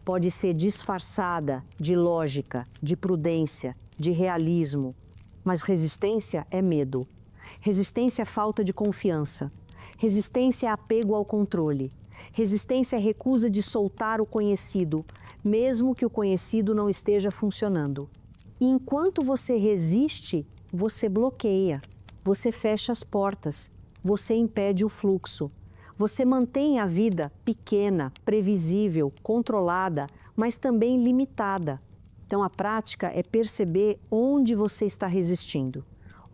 pode ser disfarçada de lógica, de prudência, de realismo. Mas resistência é medo. Resistência é falta de confiança. Resistência é apego ao controle. Resistência é recusa de soltar o conhecido, mesmo que o conhecido não esteja funcionando. E enquanto você resiste, você bloqueia. Você fecha as portas, você impede o fluxo. Você mantém a vida pequena, previsível, controlada, mas também limitada. Então a prática é perceber onde você está resistindo,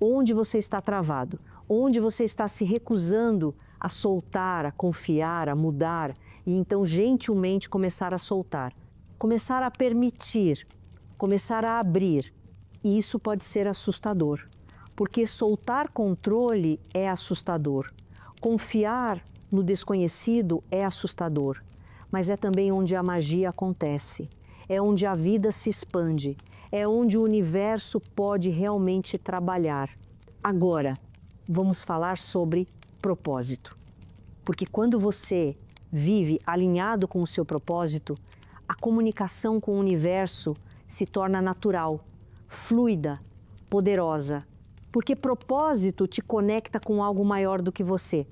onde você está travado, onde você está se recusando a soltar, a confiar, a mudar e então gentilmente começar a soltar. Começar a permitir, começar a abrir. E isso pode ser assustador. Porque soltar controle é assustador. Confiar no desconhecido é assustador, mas é também onde a magia acontece, é onde a vida se expande, é onde o universo pode realmente trabalhar. Agora, vamos falar sobre propósito. Porque quando você vive alinhado com o seu propósito, a comunicação com o universo se torna natural, fluida, poderosa. Porque propósito te conecta com algo maior do que você.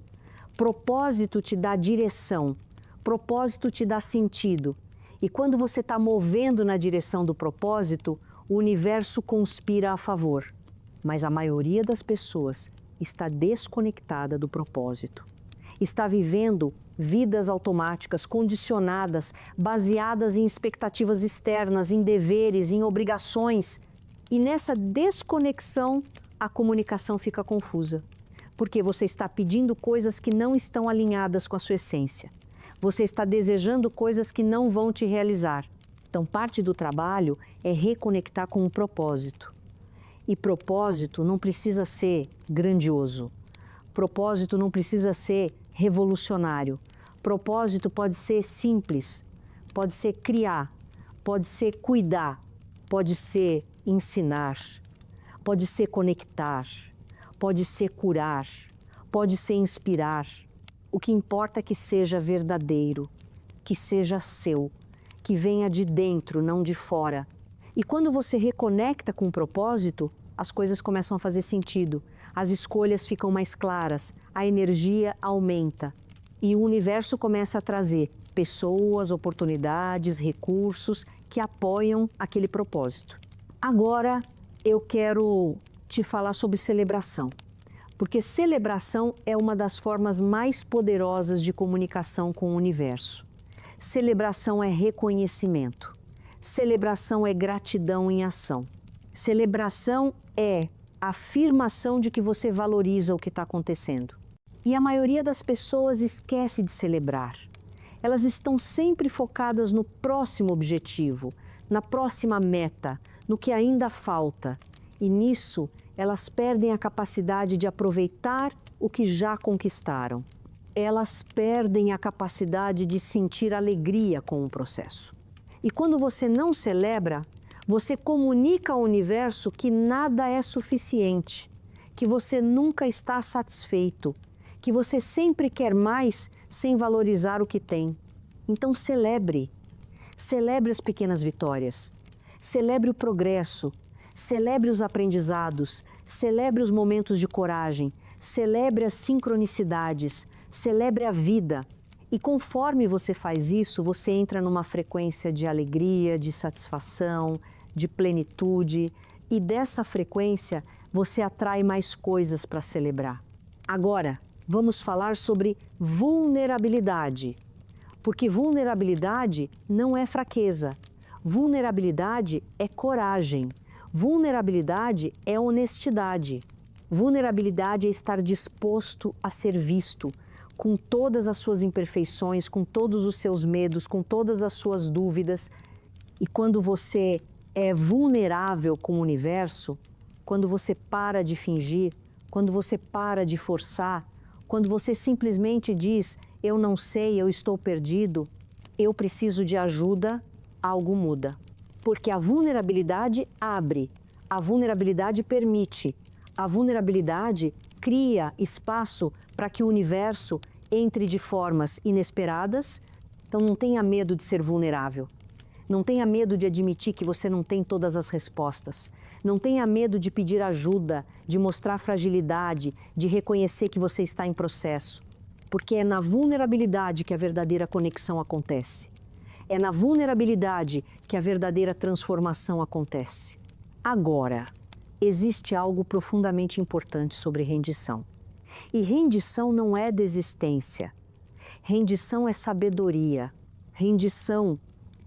Propósito te dá direção. Propósito te dá sentido. E quando você está movendo na direção do propósito, o universo conspira a favor. Mas a maioria das pessoas está desconectada do propósito. Está vivendo vidas automáticas, condicionadas, baseadas em expectativas externas, em deveres, em obrigações. E nessa desconexão, a comunicação fica confusa, porque você está pedindo coisas que não estão alinhadas com a sua essência. Você está desejando coisas que não vão te realizar. Então, parte do trabalho é reconectar com o propósito. E propósito não precisa ser grandioso. Propósito não precisa ser revolucionário. Propósito pode ser simples, pode ser criar, pode ser cuidar, pode ser ensinar, pode ser conectar, pode ser curar, pode ser inspirar. O que importa é que seja verdadeiro, que seja seu, que venha de dentro, não de fora. E quando você reconecta com o propósito, as coisas começam a fazer sentido, as escolhas ficam mais claras, a energia aumenta e o universo começa a trazer pessoas, oportunidades, recursos que apoiam aquele propósito. Agora eu quero te falar sobre celebração, porque celebração é uma das formas mais poderosas de comunicação com o universo. Celebração é reconhecimento. Celebração é gratidão em ação. Celebração é afirmação de que você valoriza o que está acontecendo. E a maioria das pessoas esquece de celebrar. Elas estão sempre focadas no próximo objetivo, na próxima meta, no que ainda falta. E nisso, elas perdem a capacidade de aproveitar o que já conquistaram. Elas perdem a capacidade de sentir alegria com o processo. E quando você não celebra, você comunica ao universo que nada é suficiente, que você nunca está satisfeito, que você sempre quer mais sem valorizar o que tem. Então celebre. Celebre as pequenas vitórias. Celebre o progresso. Celebre os aprendizados. Celebre os momentos de coragem. Celebre as sincronicidades. Celebre a vida. E conforme você faz isso, você entra numa frequência de alegria, de satisfação, de plenitude. E dessa frequência, você atrai mais coisas para celebrar. Agora, vamos falar sobre vulnerabilidade. Porque vulnerabilidade não é fraqueza. Vulnerabilidade é coragem. Vulnerabilidade é honestidade. Vulnerabilidade é estar disposto a ser visto, com todas as suas imperfeições, com todos os seus medos, com todas as suas dúvidas. E quando você é vulnerável com o universo, quando você para de fingir, quando você para de forçar, quando você simplesmente diz, eu não sei, eu estou perdido, eu preciso de ajuda, algo muda. Porque a vulnerabilidade abre, a vulnerabilidade permite, a vulnerabilidade cria espaço para que o universo entre de formas inesperadas. Então não tenha medo de ser vulnerável. Não tenha medo de admitir que você não tem todas as respostas. Não tenha medo de pedir ajuda, de mostrar fragilidade, de reconhecer que você está em processo. Porque é na vulnerabilidade que a verdadeira conexão acontece. É na vulnerabilidade que a verdadeira transformação acontece. Agora, existe algo profundamente importante sobre rendição. E rendição não é desistência. Rendição é sabedoria. Rendição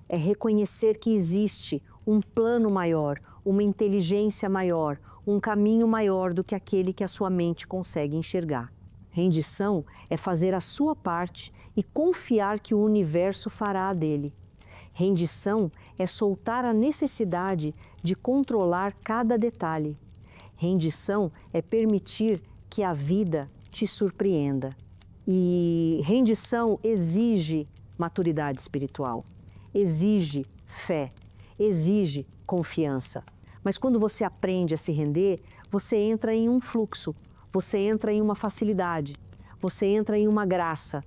é reconhecer que existe um plano maior, uma inteligência maior, um caminho maior do que aquele que a sua mente consegue enxergar. Rendição é fazer a sua parte e confiar que o universo fará a dele. Rendição é soltar a necessidade de controlar cada detalhe. Rendição é permitir que a vida te surpreenda. E rendição exige maturidade espiritual, exige fé, exige confiança. Mas quando você aprende a se render, você entra em um fluxo, você entra em uma facilidade, você entra em uma graça.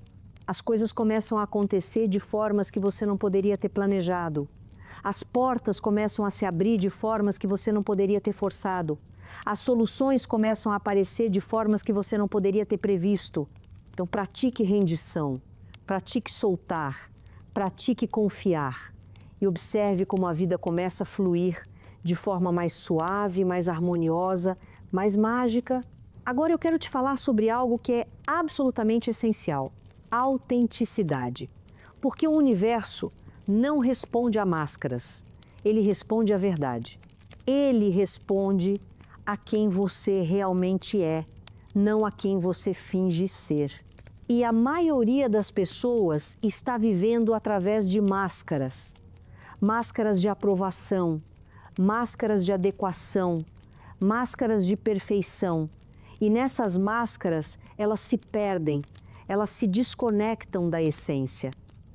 As coisas começam a acontecer de formas que você não poderia ter planejado. As portas começam a se abrir de formas que você não poderia ter forçado. As soluções começam a aparecer de formas que você não poderia ter previsto. Então pratique rendição, pratique soltar, pratique confiar e observe como a vida começa a fluir de forma mais suave, mais harmoniosa, mais mágica. Agora eu quero te falar sobre algo que é absolutamente essencial: autenticidade. Porque o universo não responde a máscaras, ele responde à verdade. Ele responde a quem você realmente é, não a quem você finge ser. E a maioria das pessoas está vivendo através de máscaras. máscaras de aprovação, máscaras de adequação, máscaras de perfeição. E nessas máscaras, elas se perdem, elas se desconectam da essência.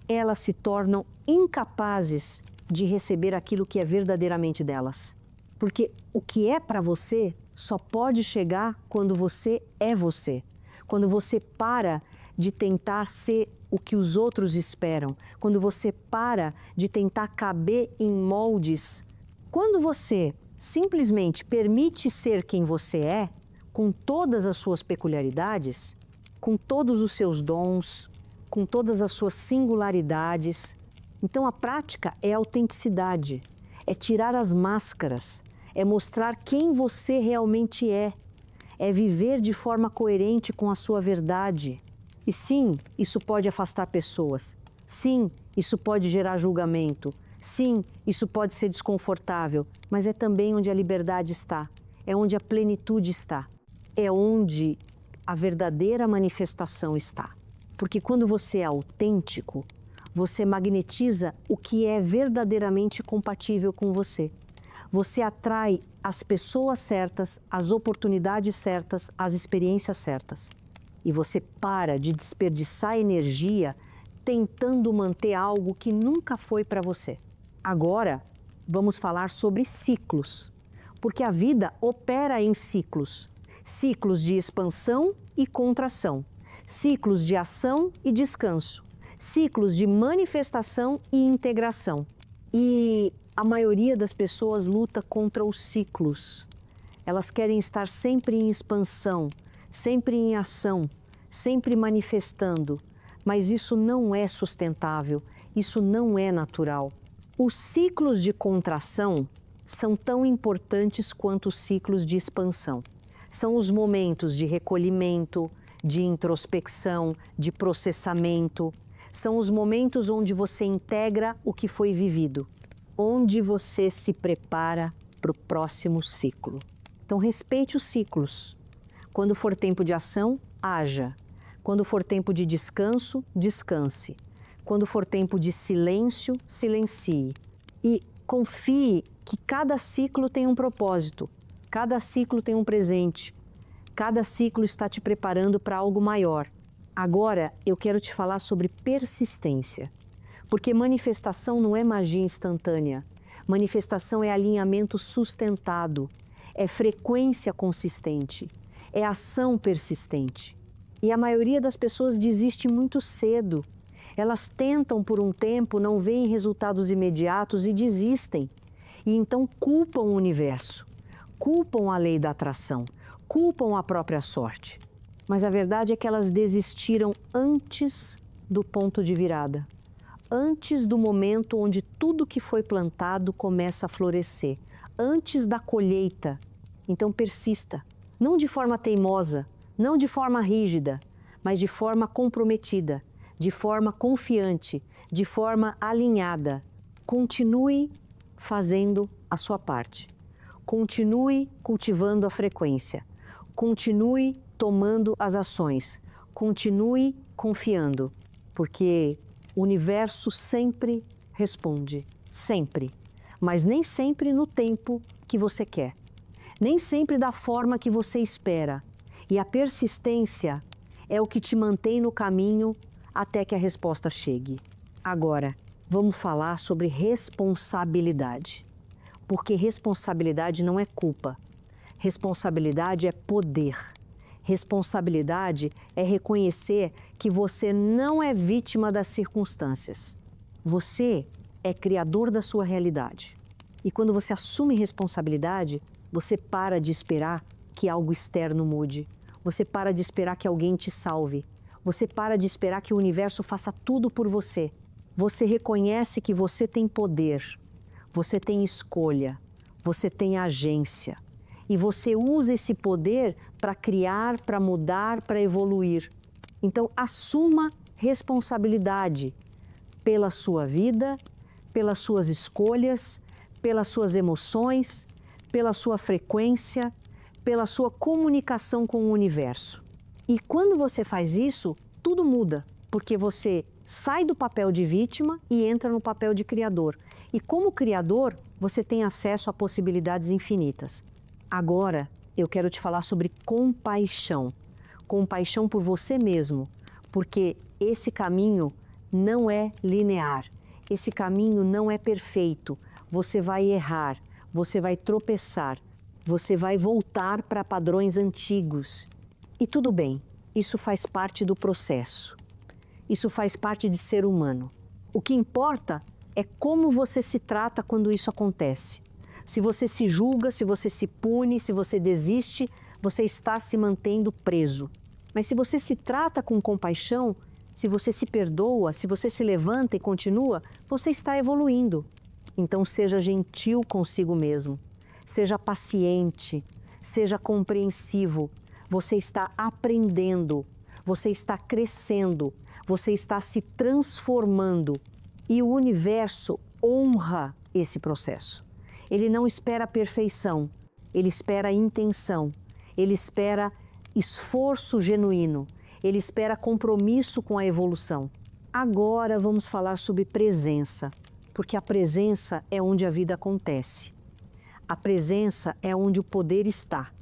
Elas se tornam incapazes de receber aquilo que é verdadeiramente delas. Porque o que é para você só pode chegar quando você é você. Quando você para de tentar ser o que os outros esperam. Quando você para de tentar caber em moldes. Quando você simplesmente permite ser quem você é, com todas as suas peculiaridades, com todos os seus dons, com todas as suas singularidades. Então a prática é autenticidade, é tirar as máscaras, é mostrar quem você realmente é viver de forma coerente com a sua verdade. E sim, isso pode afastar pessoas. Sim, isso pode gerar julgamento. Sim, isso pode ser desconfortável, mas é também onde a liberdade está, é onde a plenitude está, é onde a verdadeira manifestação está. Porque quando você é autêntico, você magnetiza o que é verdadeiramente compatível com você. Você atrai as pessoas certas, as oportunidades certas, as experiências certas. E você para de desperdiçar energia tentando manter algo que nunca foi para você. Agora, vamos falar sobre ciclos, porque a vida opera em ciclos. Ciclos de expansão e contração, ciclos de ação e descanso, ciclos de manifestação e integração. E a maioria das pessoas luta contra os ciclos. Elas querem estar sempre em expansão, sempre em ação, sempre manifestando, mas isso não é sustentável, isso não é natural. Os ciclos de contração são tão importantes quanto os ciclos de expansão. São os momentos de recolhimento, de introspecção, de processamento. São os momentos onde você integra o que foi vivido, onde você se prepara para o próximo ciclo. Então respeite os ciclos. Quando for tempo de ação, haja. Quando for tempo de descanso, descanse. Quando for tempo de silêncio, silencie. E confie que cada ciclo tem um propósito, cada ciclo tem um presente, cada ciclo está te preparando para algo maior. Agora eu quero te falar sobre persistência, porque manifestação não é magia instantânea, manifestação é alinhamento sustentado, é frequência consistente, é ação persistente. E a maioria das pessoas desiste muito cedo. Elas tentam por um tempo, não veem resultados imediatos e desistem. E então culpam o universo, culpam a lei da atração, culpam a própria sorte. Mas a verdade é que elas desistiram antes do ponto de virada, antes do momento onde tudo que foi plantado começa a florescer, antes da colheita. Então persista, não de forma teimosa, não de forma rígida, mas de forma comprometida, de forma confiante, de forma alinhada. Continue fazendo a sua parte. Continue cultivando a frequência. Continue tomando as ações. Continue confiando, porque o universo sempre responde, sempre. Mas nem sempre no tempo que você quer. Nem sempre da forma que você espera. E a persistência é o que te mantém no caminho até que a resposta chegue. Agora, vamos falar sobre responsabilidade. Porque responsabilidade não é culpa. Responsabilidade é poder. Responsabilidade é reconhecer que você não é vítima das circunstâncias. Você é criador da sua realidade. E quando você assume responsabilidade, você para de esperar que algo externo mude. Você para de esperar que alguém te salve. Você para de esperar que o universo faça tudo por você. Você reconhece que você tem poder, você tem escolha, você tem agência. E você usa esse poder para criar, para mudar, para evoluir. Então, assuma responsabilidade pela sua vida, pelas suas escolhas, pelas suas emoções, pela sua frequência, pela sua comunicação com o universo. E quando você faz isso, tudo muda, porque você sai do papel de vítima e entra no papel de criador. E como criador, você tem acesso a possibilidades infinitas. Agora, eu quero te falar sobre compaixão. Compaixão por você mesmo, porque esse caminho não é linear. Esse caminho não é perfeito. Você vai errar, você vai tropeçar, você vai voltar para padrões antigos. E tudo bem, isso faz parte do processo. Isso faz parte de ser humano. O que importa é como você se trata quando isso acontece. Se você se julga, se você se pune, se você desiste, você está se mantendo preso. Mas se você se trata com compaixão, se você se perdoa, se você se levanta e continua, você está evoluindo. Então seja gentil consigo mesmo, seja paciente, seja compreensivo. Você está aprendendo, você está crescendo, você está se transformando. E o universo honra esse processo. Ele não espera perfeição, ele espera intenção, ele espera esforço genuíno, ele espera compromisso com a evolução. Agora vamos falar sobre presença, porque a presença é onde a vida acontece. A presença é onde o poder está.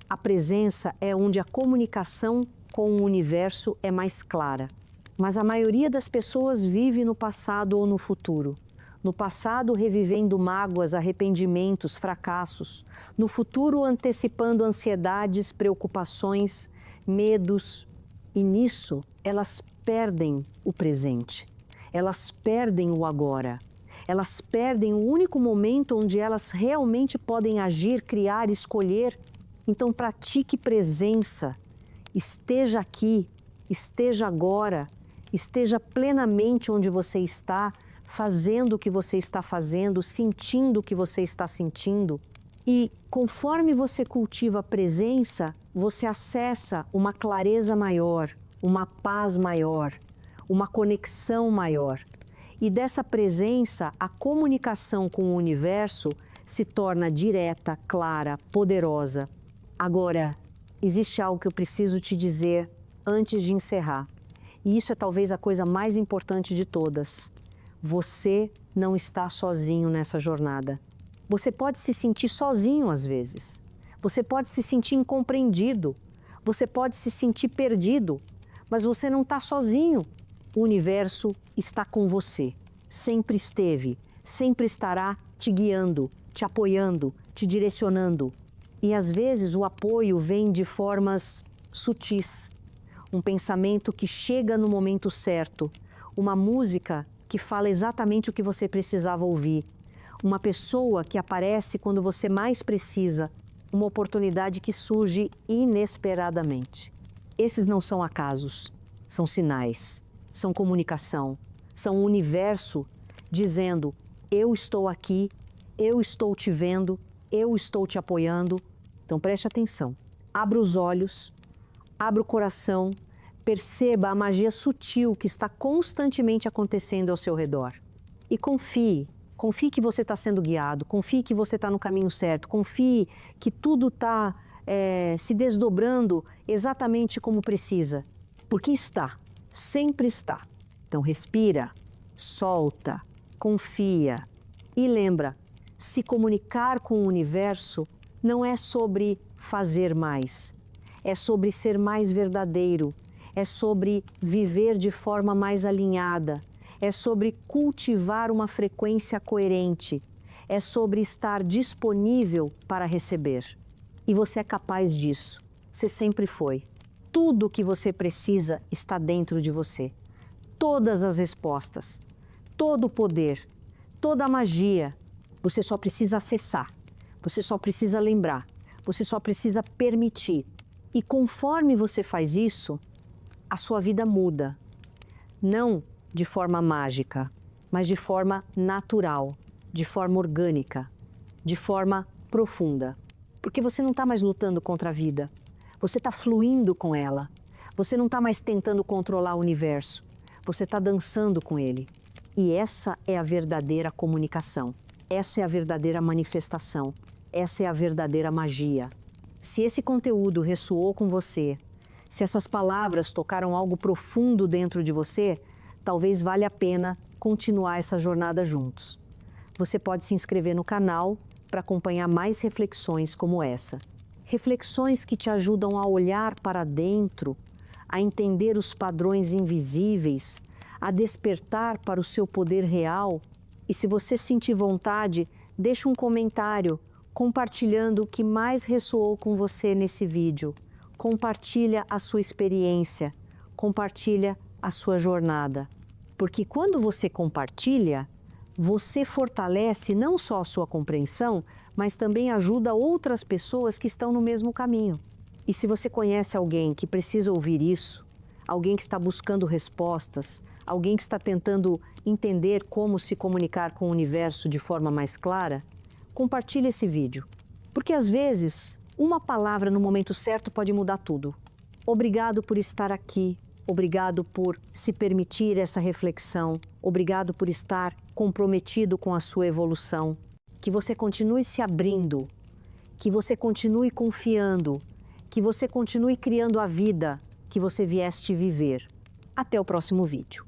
A presença é onde a comunicação com o universo é mais clara. Mas a maioria das pessoas vive no passado ou no futuro. No passado, revivendo mágoas, arrependimentos, fracassos. No futuro, antecipando ansiedades, preocupações, medos. E nisso, elas perdem o presente. Elas perdem o agora. Elas perdem o único momento onde elas realmente podem agir, criar, escolher. Então, pratique presença. Esteja aqui, esteja agora. Esteja plenamente onde você está, fazendo o que você está fazendo, sentindo o que você está sentindo. E conforme você cultiva a presença, você acessa uma clareza maior, uma paz maior, uma conexão maior. E dessa presença, a comunicação com o universo se torna direta, clara, poderosa. Agora, existe algo que eu preciso te dizer antes de encerrar. E isso é talvez a coisa mais importante de todas. Você não está sozinho nessa jornada. Você pode se sentir sozinho às vezes. Você pode se sentir incompreendido. Você pode se sentir perdido. Mas você não está sozinho. O universo está com você. Sempre esteve, sempre estará te guiando, te apoiando, te direcionando. E às vezes o apoio vem de formas sutis. Um pensamento que chega no momento certo, uma música que fala exatamente o que você precisava ouvir, uma pessoa que aparece quando você mais precisa, uma oportunidade que surge inesperadamente. Esses não são acasos, são sinais, são comunicação, são o universo dizendo: eu estou aqui, eu estou te vendo, eu estou te apoiando. Então preste atenção, abra os olhos, abra o coração, perceba a magia sutil que está constantemente acontecendo ao seu redor. E confie que você está sendo guiado, confie que você está no caminho certo, confie que tudo está se desdobrando exatamente como precisa. Porque está, sempre está. Então respira, solta, confia e lembra, se comunicar com o universo não é sobre fazer mais, é sobre ser mais verdadeiro, é sobre viver de forma mais alinhada, é sobre cultivar uma frequência coerente, é sobre estar disponível para receber. E você é capaz disso, você sempre foi. Tudo o que você precisa está dentro de você. Todas as respostas, todo o poder, toda a magia, você só precisa acessar, você só precisa lembrar, você só precisa permitir. E conforme você faz isso, a sua vida muda. Não de forma mágica, mas de forma natural, de forma orgânica, de forma profunda. Porque você não está mais lutando contra a vida, você está fluindo com ela. Você não está mais tentando controlar o universo, você está dançando com ele. E essa é a verdadeira comunicação, essa é a verdadeira manifestação, essa é a verdadeira magia. Se esse conteúdo ressoou com você, se essas palavras tocaram algo profundo dentro de você, talvez valha a pena continuar essa jornada juntos. Você pode se inscrever no canal para acompanhar mais reflexões como essa. Reflexões que te ajudam a olhar para dentro, a entender os padrões invisíveis, a despertar para o seu poder real. E se você sentir vontade, deixe um comentário compartilhando o que mais ressoou com você nesse vídeo. Compartilha a sua experiência, compartilha a sua jornada. Porque quando você compartilha, você fortalece não só a sua compreensão, mas também ajuda outras pessoas que estão no mesmo caminho. E se você conhece alguém que precisa ouvir isso, alguém que está buscando respostas, alguém que está tentando entender como se comunicar com o universo de forma mais clara, compartilhe esse vídeo. Porque às vezes, uma palavra no momento certo pode mudar tudo. Obrigado por estar aqui. Obrigado por se permitir essa reflexão. Obrigado por estar comprometido com a sua evolução. Que você continue se abrindo, que você continue confiando, que você continue criando a vida que você vieste viver. Até o próximo vídeo.